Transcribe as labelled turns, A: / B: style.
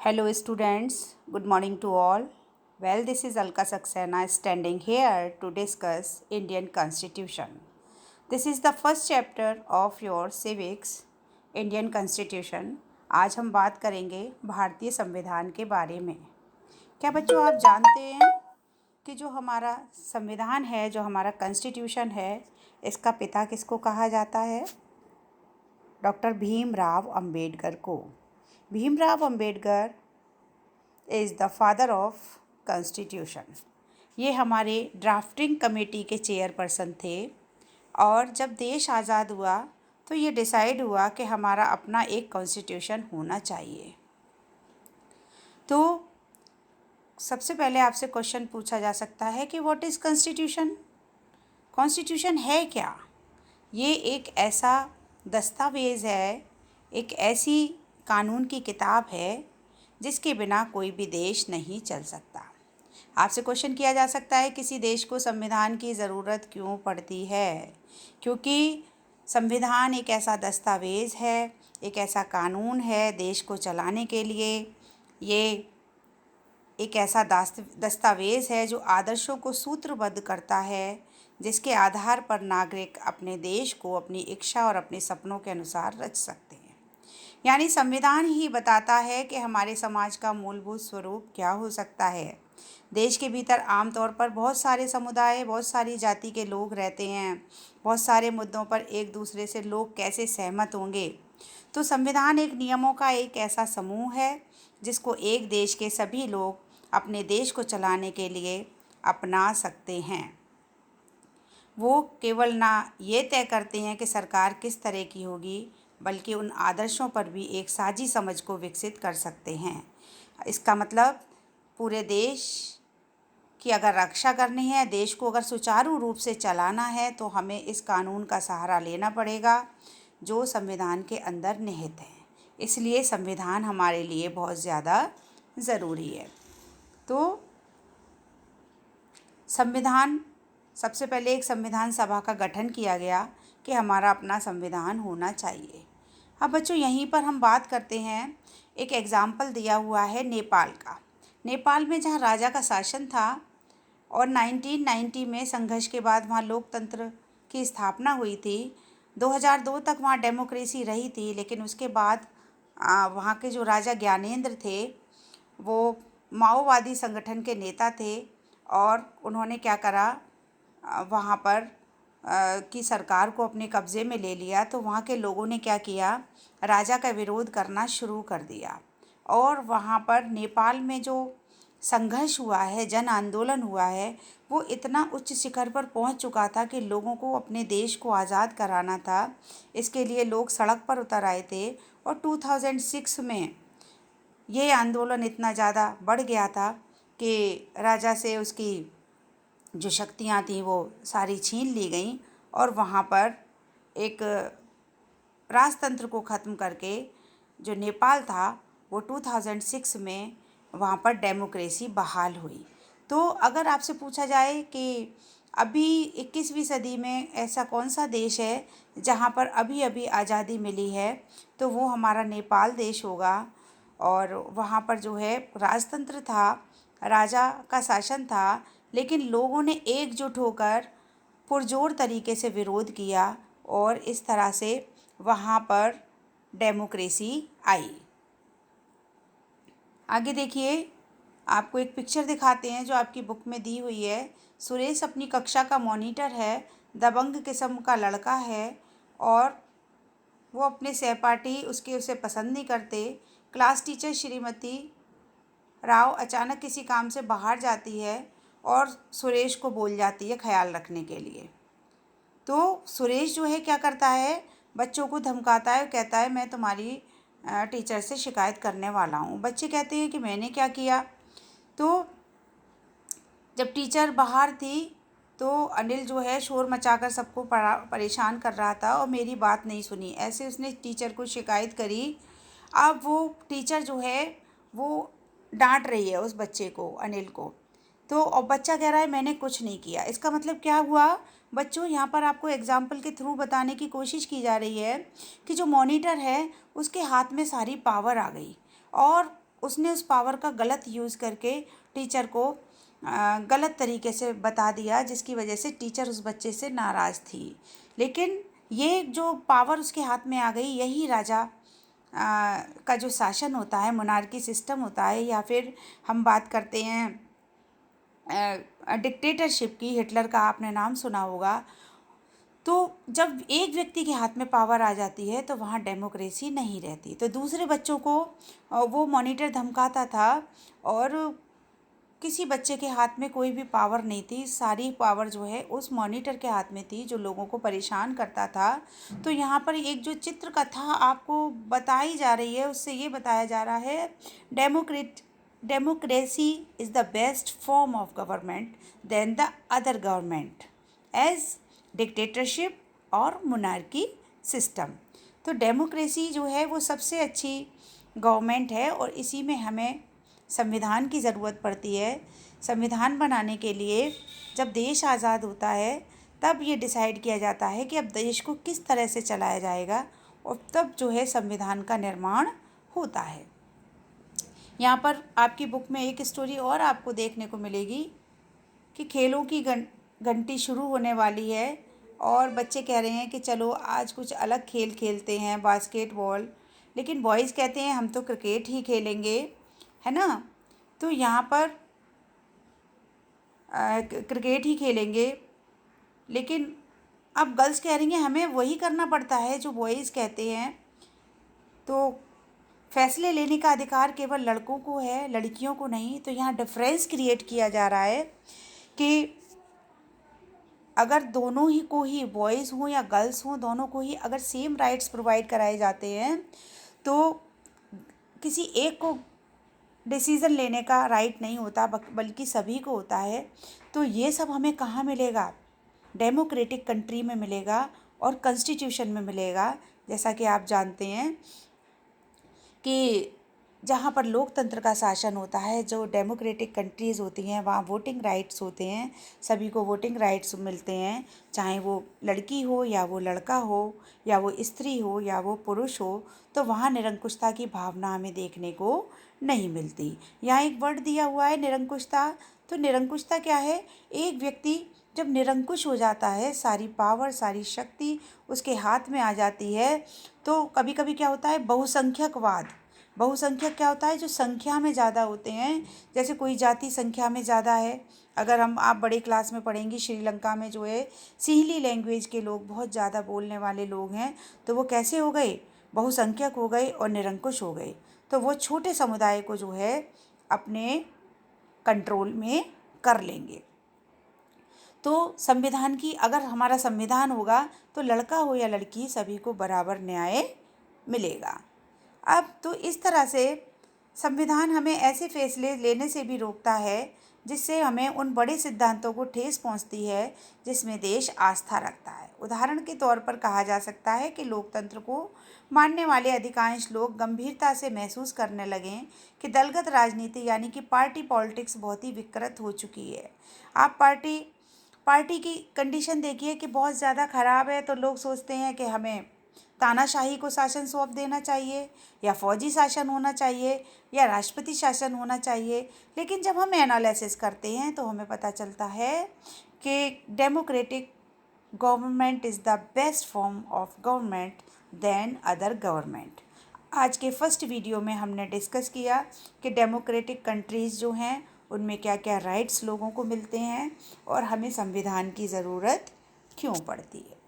A: Hello students, good morning to all. Well, this is Alka Saxena standing here to discuss Indian Constitution. This is the first chapter of your civics, Indian Constitution. आज हम बात करेंगे भारतीय संविधान के बारे में। क्या बच्चों आप जानते हैं कि जो हमारा संविधान है, जो हमारा कॉन्स्टिट्यूशन है, इसका पिता किसको कहा जाता है? डॉक्टर भीमराव अंबेडकर को। Bhimrao Ambedkar is the father of constitution. ये हमारे ड्राफ्टिंग कमेटी के चेयरपर्सन थे और जब देश आज़ाद हुआ तो ये डिसाइड हुआ कि हमारा अपना एक कॉन्स्टिट्यूशन होना चाहिए। तो सबसे पहले आपसे क्वेश्चन पूछा जा सकता है कि व्हाट इज़ कॉन्स्टिट्यूशन? कॉन्स्टिट्यूशन है क्या? ये एक ऐसा दस्तावेज़ है, एक ऐसी कानून की किताब है जिसके बिना कोई भी देश नहीं चल सकता। आपसे क्वेश्चन किया जा सकता है किसी देश को संविधान की ज़रूरत क्यों पड़ती है? क्योंकि संविधान एक ऐसा दस्तावेज़ है, एक ऐसा कानून है देश को चलाने के लिए। ये एक ऐसा दस्तावेज़ है जो आदर्शों को सूत्रबद्ध करता है, जिसके आधार पर नागरिक अपने देश को अपनी इच्छा और अपने सपनों के अनुसार रच सकते हैं। यानी संविधान ही बताता है कि हमारे समाज का मूलभूत स्वरूप क्या हो सकता है। देश के भीतर आमतौर पर बहुत सारे समुदाय, बहुत सारी जाति के लोग रहते हैं। बहुत सारे मुद्दों पर एक दूसरे से लोग कैसे सहमत होंगे। तो संविधान एक नियमों का एक ऐसा समूह है जिसको एक देश के सभी लोग अपने देश को चलाने के लिए अपना सकते हैं। वो केवल ना ये तय करते हैं कि सरकार किस तरह की होगी, बल्कि उन आदर्शों पर भी एक साझी समझ को विकसित कर सकते हैं। इसका मतलब पूरे देश की अगर रक्षा करनी है, देश को अगर सुचारू रूप से चलाना है, तो हमें इस कानून का सहारा लेना पड़ेगा जो संविधान के अंदर निहित है। इसलिए संविधान हमारे लिए बहुत ज़्यादा ज़रूरी है। तो संविधान, सबसे पहले एक संविधान सभा का गठन किया गया कि हमारा अपना संविधान होना चाहिए। अब बच्चों यहीं पर हम बात करते हैं, एक एग्ज़ाम्पल दिया हुआ है नेपाल का। नेपाल में जहाँ राजा का शासन था और 1990 में संघर्ष के बाद वहाँ लोकतंत्र की स्थापना हुई थी। 2002 तक वहाँ डेमोक्रेसी रही थी, लेकिन उसके बाद वहाँ के जो राजा ज्ञानेंद्र थे वो माओवादी संगठन के नेता थे और उन्होंने क्या करा, वहाँ पर की सरकार को अपने कब्ज़े में ले लिया। तो वहाँ के लोगों ने क्या किया, राजा का विरोध करना शुरू कर दिया और वहाँ पर नेपाल में जो संघर्ष हुआ है, जन आंदोलन हुआ है, वो इतना उच्च शिखर पर पहुँच चुका था कि लोगों को अपने देश को आज़ाद कराना था। इसके लिए लोग सड़क पर उतर आए थे और 2006 में ये आंदोलन इतना ज़्यादा बढ़ गया था कि राजा से उसकी जो शक्तियाँ थीं वो सारी छीन ली गईं और वहाँ पर एक राजतंत्र को ख़त्म करके जो नेपाल था वो 2006 में वहाँ पर डेमोक्रेसी बहाल हुई। तो अगर आपसे पूछा जाए कि अभी 21वीं सदी में ऐसा कौन सा देश है जहाँ पर अभी अभी आज़ादी मिली है, तो वो हमारा नेपाल देश होगा। और वहाँ पर जो है राजतंत्र था, राजा का शासन था, लेकिन लोगों ने एकजुट होकर पुरजोर तरीके से विरोध किया और इस तरह से वहाँ पर डेमोक्रेसी आई। आगे देखिए, आपको एक पिक्चर दिखाते हैं जो आपकी बुक में दी हुई है। सुरेश अपनी कक्षा का मॉनिटर है, दबंग किस्म का लड़का है और वो अपने सहपाठी उसे पसंद नहीं करते। क्लास टीचर श्रीमती राव अचानक किसी काम से बाहर जाती है और सुरेश को बोल जाती है ख्याल रखने के लिए। तो सुरेश जो है क्या करता है, बच्चों को धमकाता है, कहता है मैं तुम्हारी टीचर से शिकायत करने वाला हूँ। बच्चे कहते हैं कि मैंने क्या किया। तो जब टीचर बाहर थी तो अनिल जो है शोर मचाकर सबको परेशान कर रहा था और मेरी बात नहीं सुनी, ऐसे उसने टीचर को शिकायत करी। अब वो टीचर जो है वो डांट रही है उस बच्चे को, अनिल को। तो और बच्चा कह रहा है मैंने कुछ नहीं किया। इसका मतलब क्या हुआ बच्चों, यहाँ पर आपको एग्जाम्पल के थ्रू बताने की कोशिश की जा रही है कि जो मॉनिटर है उसके हाथ में सारी पावर आ गई और उसने उस पावर का गलत यूज़ करके टीचर को गलत तरीके से बता दिया, जिसकी वजह से टीचर उस बच्चे से नाराज़ थी। लेकिन ये जो पावर उसके हाथ में आ गई, यही राजा का जो शासन होता है, मोनार्की सिस्टम होता है, या फिर हम बात करते हैं डिक्टेटरशिप की, हिटलर का आपने नाम सुना होगा। तो जब एक व्यक्ति के हाथ में पावर आ जाती है तो वहाँ डेमोक्रेसी नहीं रहती। तो दूसरे बच्चों को वो मॉनिटर धमकाता था, और किसी बच्चे के हाथ में कोई भी पावर नहीं थी, सारी पावर जो है उस मॉनिटर के हाथ में थी, जो लोगों को परेशान करता था। तो यहाँ पर एक जो चित्र कथा आपको बताई जा रही है, उससे ये बताया जा रहा है, democracy is the best form of government than the other government as dictatorship और मोनार्की सिस्टम। तो डेमोक्रेसी जो है वो सबसे अच्छी गवर्नमेंट है, और इसी में हमें संविधान की ज़रूरत पड़ती है। संविधान बनाने के लिए जब देश आज़ाद होता है तब ये डिसाइड किया जाता है कि अब देश को किस तरह से चलाया जाएगा, और तब जो है संविधान का निर्माण होता है। यहाँ पर आपकी बुक में एक स्टोरी और आपको देखने को मिलेगी कि खेलों की घंटी शुरू होने वाली है, और बच्चे कह रहे हैं कि चलो आज कुछ अलग खेल खेलते हैं, बास्केटबॉल। लेकिन बॉयज़ कहते हैं हम तो क्रिकेट ही खेलेंगे, है ना। तो यहाँ पर क्रिकेट ही खेलेंगे, लेकिन अब गर्ल्स कह रही हैं हमें वही करना पड़ता है जो बॉयज़ कहते हैं। तो फैसले लेने का अधिकार केवल लड़कों को है, लड़कियों को नहीं। तो यहाँ डिफरेंस क्रिएट किया जा रहा है कि अगर दोनों ही को ही, बॉयज़ हों या गर्ल्स हों, दोनों को ही अगर सेम राइट्स प्रोवाइड कराए जाते हैं, तो किसी एक को डिसीज़न लेने का राइट नहीं होता, बल्कि सभी को होता है। तो ये सब हमें कहाँ मिलेगा? डेमोक्रेटिक कंट्री में मिलेगा, और कॉन्स्टिट्यूशन में मिलेगा। जैसा कि आप जानते हैं कि जहाँ पर लोकतंत्र का शासन होता है, जो डेमोक्रेटिक कंट्रीज़ होती हैं, वहाँ वोटिंग राइट्स होते हैं, सभी को वोटिंग राइट्स मिलते हैं, चाहे वो लड़की हो या वो लड़का हो, या वो स्त्री हो या वो पुरुष हो। तो वहाँ निरंकुशता की भावना हमें देखने को नहीं मिलती। यहाँ एक वर्ड दिया हुआ है, निरंकुशता। तो निरंकुशता क्या है? एक व्यक्ति जब निरंकुश हो जाता है, सारी पावर, सारी शक्ति उसके हाथ में आ जाती है, तो कभी कभी क्या होता है, बहुसंख्यकवाद। बहुसंख्यक क्या होता है? जो संख्या में ज़्यादा होते हैं। जैसे कोई जाति संख्या में ज़्यादा है, अगर आप बड़े क्लास में पढ़ेंगी, श्रीलंका में जो है सिंहली लैंग्वेज के लोग बहुत ज़्यादा बोलने वाले लोग हैं, तो वो कैसे हो गए? बहुसंख्यक हो गए और निरंकुश हो गए। तो वो छोटे समुदाय को जो है अपने कंट्रोल में कर लेंगे। तो संविधान की, अगर हमारा संविधान होगा तो लड़का हो या लड़की, सभी को बराबर न्याय मिलेगा। अब तो इस तरह से संविधान हमें ऐसे फैसले लेने से भी रोकता है जिससे हमें उन बड़े सिद्धांतों को ठेस पहुंचती है जिसमें देश आस्था रखता है। उदाहरण के तौर पर कहा जा सकता है कि लोकतंत्र को मानने वाले अधिकांश लोग गंभीरता से महसूस करने लगें कि दलगत राजनीति यानी कि पार्टी पॉलिटिक्स बहुत ही विकृत हो चुकी है। आप पार्टी की कंडीशन देखिए कि बहुत ज़्यादा ख़राब है, तो लोग सोचते हैं कि हमें तानाशाही को शासन सौंप देना चाहिए, या फौजी शासन होना चाहिए, या राष्ट्रपति शासन होना चाहिए। लेकिन जब हम एनालिसिस करते हैं तो हमें पता चलता है कि democratic government is the best form of government than other government. आज के फर्स्ट वीडियो में हमने डिस्कस किया कि डेमोक्रेटिक कंट्रीज़ जो हैं उनमें क्या क्या राइट्स लोगों को मिलते हैं, और हमें संविधान की ज़रूरत क्यों पड़ती है।